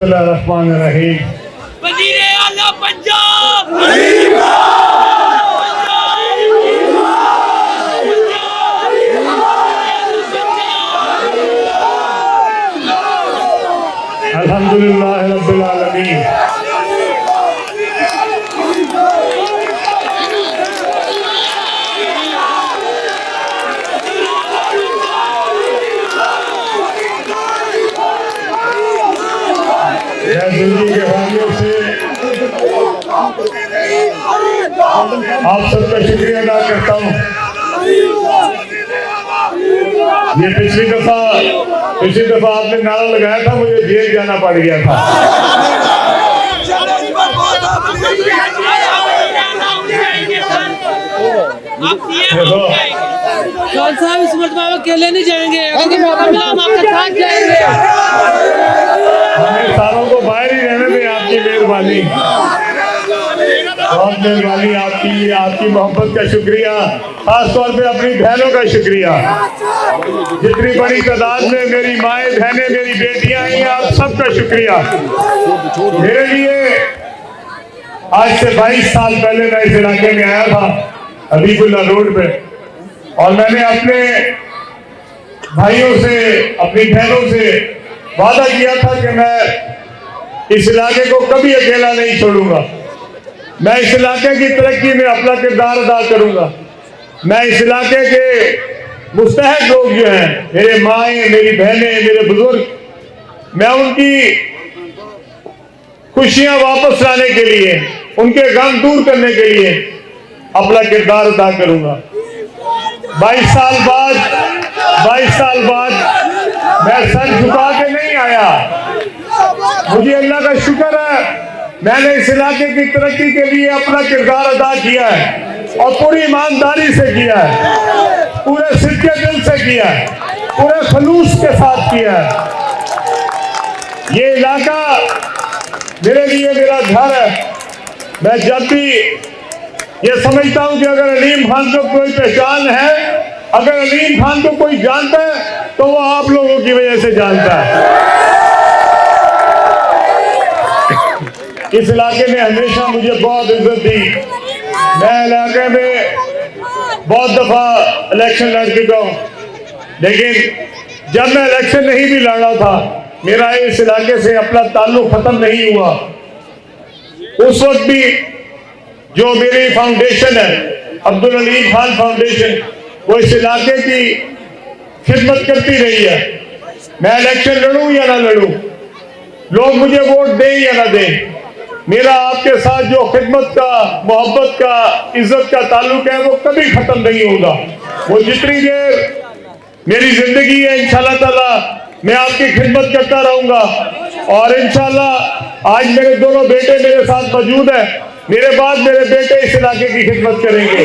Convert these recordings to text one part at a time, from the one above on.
रहीम। वज़ीर आला पंजाब अल्हम्दुलिल्लाह रब्बिल आलमीन। मैं दिल्ली के वालियों से आप सबका शुक्रिया अदा करता हूँ। ये पिछली दफा आपने नारा लगाया था, मुझे जेल जाना पड़ गया था। खान साहब इस मरतबा अकेले नहीं जाएंगे, अगर मौका मिला हम आपके साथ जाएंगे। हमें सारों को बाहर ही रहने में आपकी मेहरबानी, बहुत मेहरबानी आपकी। आपकी मोहब्बत का शुक्रिया, खास तौर पे अपनी बहनों का शुक्रिया। जितनी बड़ी तादाद में मेरी माएँ बहनें मेरी बेटियां आई, आप सबका शुक्रिया। मेरे लिए आज से 22 साल पहले मैं इस इलाके में आया था, हबीबुल्लाह रोड पे, और मैंने अपने भाइयों से, अपनी बहनों से वादा किया था कि मैं इस इलाके को कभी अकेला नहीं छोड़ूंगा। मैं इस इलाके की तरक्की में अपना किरदार अदा करूंगा। मैं इस इलाके के मुस्तहक लोग जो हैं, मेरे माएँ, मेरी बहनें, मेरे बुजुर्ग, मैं उनकी खुशियां वापस लाने के लिए, उनके गम दूर करने के लिए अपना किरदार अदा करूंगा। 22 साल बाद मैं सर झुका के नहीं आया। मुझे अल्लाह का शुक्र है, मैंने इस इलाके की तरक्की के लिए अपना किरदार अदा किया है और पूरी ईमानदारी से किया है, पूरे सिद्के दिल से किया है, पूरे खलूस के साथ किया है। ये इलाका मेरे लिए मेरा घर है। मैं जब भी ये समझता हूं कि अगर अलीम खान को कोई पहचान है, अगर अलीम खान को कोई जानता है, तो वो आप लोगों की वजह से जानता है। इस इलाके में हमेशा मुझे बहुत इज्जत दी। मैं इलाके में बहुत दफा इलेक्शन लड़ चुका हूं, लेकिन जब मैं इलेक्शन नहीं भी लड़ा था, मेरा इस इलाके से अपना ताल्लुक खत्म नहीं हुआ। उस वक्त भी जो मेरी फाउंडेशन है, अब्दुल अलीम खान फाउंडेशन, वो इस इलाके की खिदमत करती रही है। मैं इलेक्शन लड़ूं या ना लड़ूं, लोग मुझे वोट दें या ना दें, मेरा आपके साथ जो खिदमत का, मोहब्बत का, इज्जत का ताल्लुक है, वो कभी खत्म नहीं होगा। वो जितनी देर मेरी जिंदगी है, इंशाल्लाह ताला मैं आपकी खिदमत करता रहूंगा। और इंशाल्लाह आज मेरे दोनों बेटे मेरे साथ मौजूद हैं, मेरे बाद मेरे बेटे इस इलाके की खिदमत करेंगे।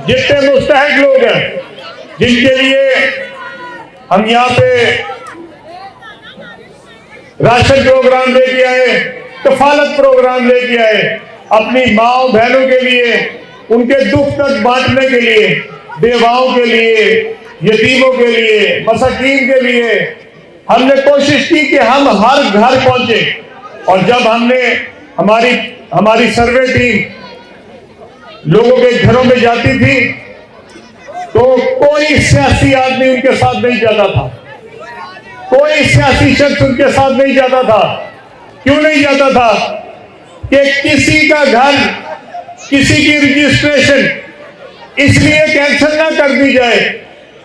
जितने मुस्तहक लोग हैं, जिनके लिए हम यहाँ पे राशन प्रोग्राम लेके आए, कफालत प्रोग्राम लेके आए, अपनी माओ बहनों के लिए, उनके दुख तक बांटने के लिए, बेवाओं के लिए, यतीमों के लिए, मसाकीन के लिए हमने कोशिश की कि हम हर घर पहुंचे। और जब हमने हमारी सर्वे टीम लोगों के घरों में जाती थी, तो कोई सियासी आदमी उनके साथ नहीं जाता था, कोई सियासी शख्स उनके साथ नहीं जाता था। क्यों नहीं जाता था? कि किसी का घर, किसी की रजिस्ट्रेशन इसलिए कैंसिल ना कर दी जाए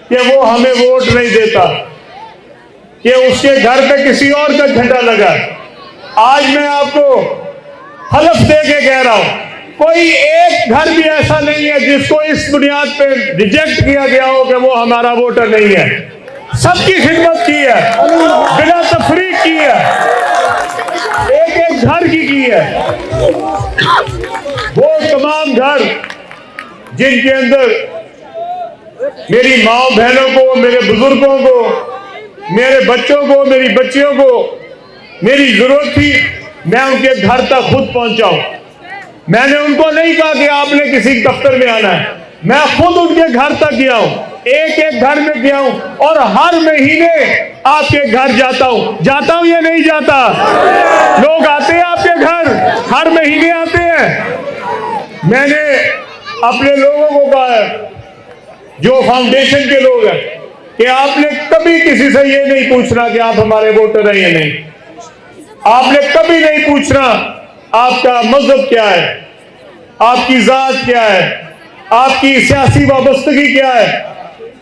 कि वो हमें वोट नहीं देता, कि उसके घर पे किसी और का झंडा लगा। आज मैं आपको हलफ दे के कह रहा हूं, कोई एक घर भी ऐसा नहीं है जिसको इस बुनियाद पे रिजेक्ट किया गया हो कि वो हमारा वोटर नहीं है। सबकी खिदमत की है, बिना तफरीक की है, एक एक घर की है। वो तमाम घर जिनके अंदर मेरी माँ बहनों को, मेरे बुजुर्गों को, मेरे बच्चों को, मेरी बच्चियों को मेरी जरूरत थी, मैं उनके घर तक खुद पहुंचा हूं। मैंने उनको नहीं कहा कि आपने किसी दफ्तर में आना है, मैं खुद उनके घर तक गया हूं, एक एक घर में गया हूं और हर महीने आपके घर जाता हूं या नहीं जाता? लोग आते हैं आपके घर, हर महीने आते हैं। मैंने अपने लोगों को कहा है, जो फाउंडेशन के लोग हैं, कि आपने कभी किसी से ये नहीं पूछना कि आप हमारे वोटर हैं या नहीं। आपने कभी नहीं पूछना आपका मजहब क्या है, आपकी जात क्या है, आपकी सियासी वाबस्तगी क्या है,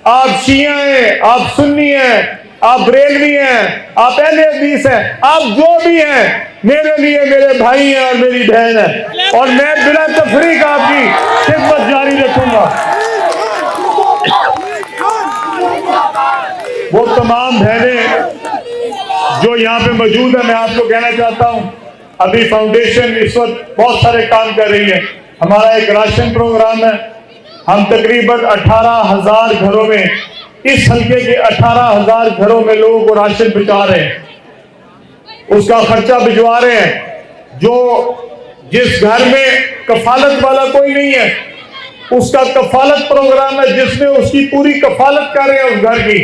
आप शिया हैं, आप सुन्नी हैं, आप बरेलवी हैं, आप अहले हदीस हैं, आप जो भी हैं, मेरे लिए मेरे भाई हैं और मेरी बहन है, और मैं बिना तफरीक आपकी खिदमत जारी रखूंगा। वो तमाम बहनें जो यहाँ पे मौजूद है, मैं आपको कहना चाहता हूँ, अभी फाउंडेशन इस वक्त बहुत सारे काम कर रही है। हमारा एक राशन प्रोग्राम है, हम तकरीबन 18,000 घरों में, इस हल्के के 18,000 घरों में लोगों को राशन भिजवा रहे हैं, उसका खर्चा भिजवा रहे हैं। जो जिस घर में कफालत वाला कोई नहीं है, उसका कफालत प्रोग्राम है, जिसमें उसकी पूरी कफालत कर रहे हैं उस घर की।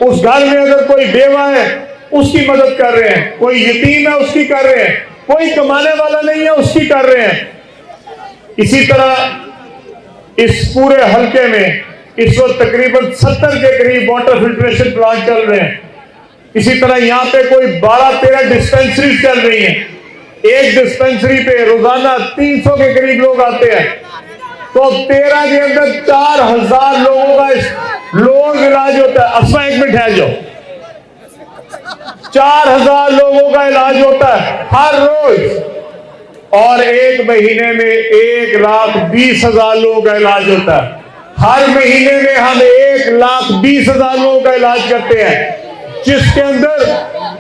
उस घर में अगर कोई बेवा है, उसकी मदद कर रहे हैं, कोई यतीम है उसकी कर रहे हैं, कोई कमाने वाला नहीं है उसकी कर रहे हैं। इसी तरह इस पूरे हल्के में इस वक्त तकरीबन 70 के करीब वाटर फिल्ट्रेशन प्लांट चल रहे हैं। इसी तरह यहाँ पे कोई 12-13 डिस्पेंसरी चल रही हैं। एक डिस्पेंसरी पे रोजाना 300 के करीब लोग आते हैं, तो 13 के अंदर 4,000 लोगों का लोग इलाज होता है। असमा एक मिनट ठहर जाओ। 4,000 लोगों का इलाज होता है हर रोज, और एक महीने में 1,20,000 लोगों का इलाज होता है। हर महीने में हम 1,20,000 लोगों का इलाज करते हैं, जिसके अंदर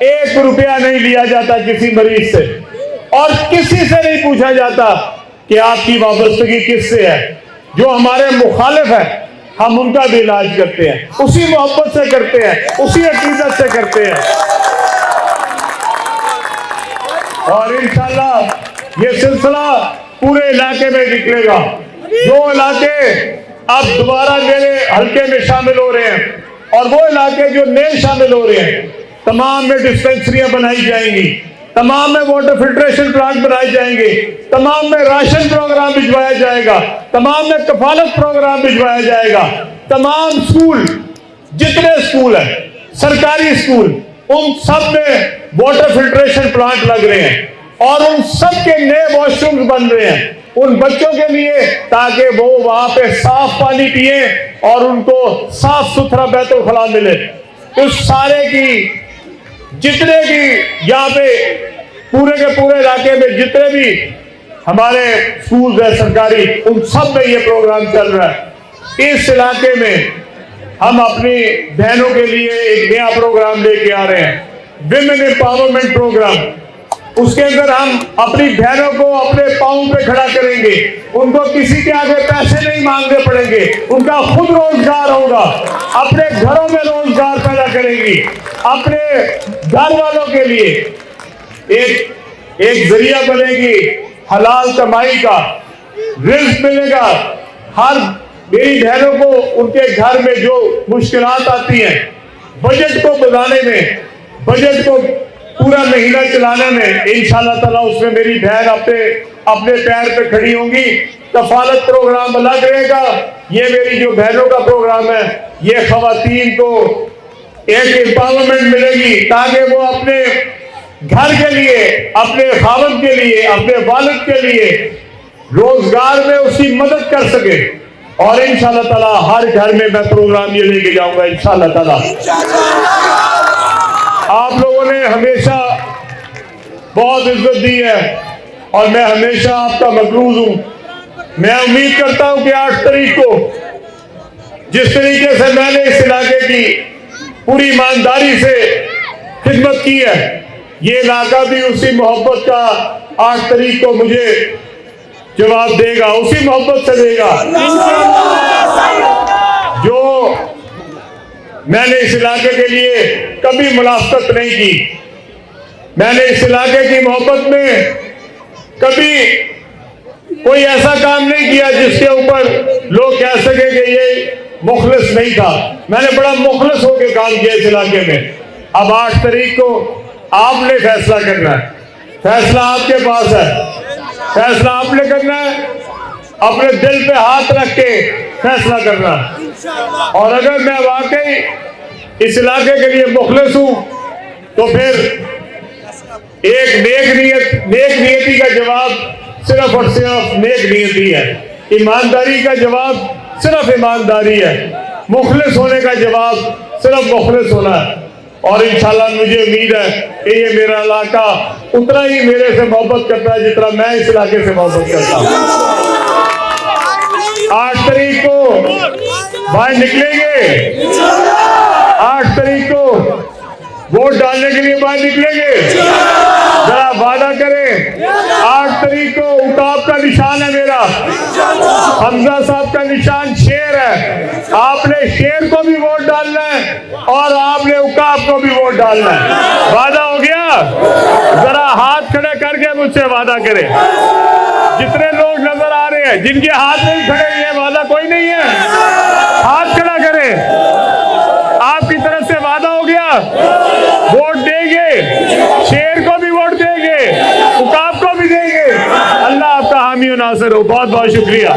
1 रुपया नहीं लिया जाता किसी मरीज से, और किसी से नहीं पूछा जाता कि आपकी वाबस्तगी किससे है। जो हमारे मुखालिफ है, हम उनका भी इलाज करते हैं, उसी मोहब्बत से करते हैं, उसी अकीदत से करते हैं, और इंशाल्लाह ये सिलसिला पूरे इलाके में निकलेगा। जो इलाके अब दोबारा मेरे हल्के में शामिल हो रहे हैं, और वो इलाके जो नए शामिल हो रहे हैं, तमाम में डिस्पेंसरियां बनाई जाएंगी, तमाम में वाटर फिल्ट्रेशन प्लांट बनाए जाएंगे, तमाम में राशन प्रोग्राम भिजवाया जाएगा, तमाम में कफालत प्रोग्राम भिजवाया जाएगा। तमाम स्कूल, जितने स्कूल हैं, सरकारी स्कूल, उन सब में वाटर फिल्ट्रेशन प्लांट लग रहे हैं, और उन सब के नए वॉशरूम बन रहे हैं उन बच्चों के लिए, ताकि वो वहां पे साफ पानी पिए और उनको साफ सुथरा बैतुल खला मिले। उस सारे की जितने भी यहाँ पे पूरे के पूरे इलाके में जितने भी हमारे स्कूल है सरकारी, उन सब में ये प्रोग्राम चल रहा है। इस इलाके में हम अपनी बहनों के लिए एक नया प्रोग्राम लेके आ रहे हैं, विमेन एम्पावरमेंट प्रोग्राम। उसके अंदर हम अपनी बहनों को अपने पांव पे खड़ा करेंगे, उनको किसी के आगे पैसे नहीं मांगने पड़ेंगे, उनका खुद रोजगार होगा, अपने घरों में रोजगार पैदा करेंगी, अपने घर वालों के लिए एक जरिया बनेगी हलाल कमाई का, रिस्क मिलेगा। हर मेरी बहनों को उनके घर में जो मुश्किलात आती हैं, बजट को बनाने में, बजट को पूरा महीना चलाने में, इंशाअल्लाह ताला उसमें मेरी बहन अपने पैर पे खड़ी होंगी। कफालत प्रोग्राम अलग रहेगा, ये मेरी जो बहनों का प्रोग्राम है, ये खवातीन को एक एम्पावरमेंट मिलेगी, ताकि वो अपने घर के लिए, अपने खावंद के लिए, अपने वालिद के लिए रोजगार में उसकी मदद कर सके। और इंशाअल्लाह ताला हर घर में मैं प्रोग्राम ये लेके जाऊंगा इंशाअल्लाह ताला। आप लोगों ने हमेशा बहुत इज्जत दी है और मैं हमेशा आपका मकरूज हूं। मैं उम्मीद करता हूं कि 8 तारीख को जिस तरीके से मैंने इस इलाके की पूरी ईमानदारी से खिदमत की है, ये इलाका भी उसी मोहब्बत का 8 तारीख को मुझे जवाब देगा, उसी मोहब्बत से देगा जो मैंने इस इलाके के लिए कभी मुलाफत नहीं की। मैंने इस इलाके की मोहब्बत में कभी कोई ऐसा काम नहीं किया जिसके ऊपर लोग कह सके कि ये मुखलिस नहीं था। मैंने बड़ा मुखलिस होकर काम किया इस इलाके में। अब 8 तारीख को आपने फैसला करना है, फैसला आपके पास है, फैसला आपने करना है, अपने दिल पे हाथ रख के फैसला करना। और अगर मैं वाकई इस इलाके के लिए मुखलिस हूं तो फिर एक नेक नियति का जवाब सिर्फ और सिर्फ नेक नियति है। ईमानदारी का जवाब सिर्फ ईमानदारी है। मुखलिस होने का जवाब सिर्फ मुखलिस होना है। और इंशाल्लाह मुझे उम्मीद है कि ये मेरा इलाका उतना ही मेरे से मोहब्बत करता है जितना मैं इस इलाके से मोहब्बत करता हूँ। 8 तारीख को भाई निकलेंगे, 8 तारीख को वोट डालने के लिए बाहर निकलेंगे। जरा वादा करें, 8 तारीख को उकाब का निशान है मेरा, हमजा साहब का निशान शेर है। आपने शेर को भी वोट डालना है और आपने उकाब को भी वोट डालना है। वादा हो गया? जरा हाथ खड़े करके मुझसे वादा करें। जितने लोग नजर आ रहे हैं जिनके हाथ नहीं खड़े हैं, वादा कोई नहीं है, हाथ खड़ा करें। आपकी तरफ से वादा हो गया? वोट देंगे, शेर को भी वोट देंगे, उकाब को भी देंगे। अल्लाह आपका हामी और नासिर हो। बहुत बहुत शुक्रिया।